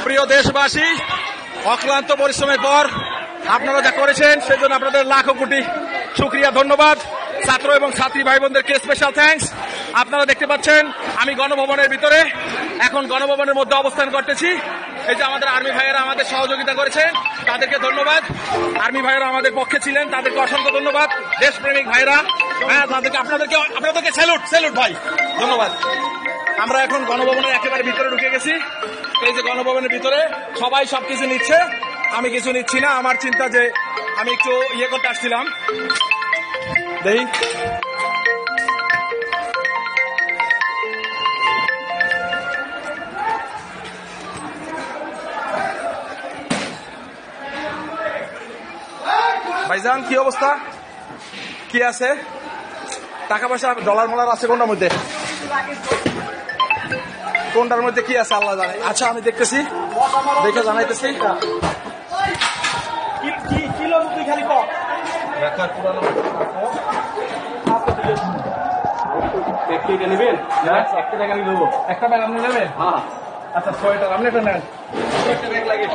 প্রিয় দেশবাসী, অক্লান্ত পরিশ্রমের পর আপনারা যা করেছেন সেজন্য আপনাদের লাখো কোটি শুকরিয়া, ধন্যবাদ। ছাত্র এবং ছাত্রী ভাই বোনদেরকে স্পেশাল থ্যাঙ্কস। আপনারা দেখতে পাচ্ছেন আমি গণভবনের ভিতরে, এখন গণভবনের মধ্যে অবস্থান করতেছি। এই যে আমাদের আর্মি ভাইয়েরা আমাদের সহযোগিতা করেছেন, তাদেরকে ধন্যবাদ। আর্মি ভাইয়েরা আমাদের পক্ষে ছিলেন, তাদেরকে অসংখ্য ধন্যবাদ। দেশপ্রেমিক ভাইরা, হ্যাঁ, আপনাদেরকে স্যালুট ভাই, ধন্যবাদ। আমরা এখন গণভবনের একেবারে ভিতরে ঢুকে গেছি। এই যে গণভবনের ভিতরে সবাই সবকিছু নিচ্ছে, আমি কিছু নিচ্ছি না। আমার চিন্তা যে আমি একটু ইয়ে করতে আসছিলাম। দেখি ভাইজান, কি অবস্থা, কি আছে? টাকা পয়সা ডলার মলার আছে কোনটার মধ্যে? কোনটার মধ্যে কি আছে আল্লাহ জানে। আচ্ছা, আমি দেখতেছি, দেখে জানাইতেছি। নেবেন একটা টাকা আমি দেবো, একটা ব্যাগ আপনি নেবেন? হ্যাঁ। আচ্ছা, 6 টাকা আপনি একটা নেন, একটা ব্যাগ লাগে।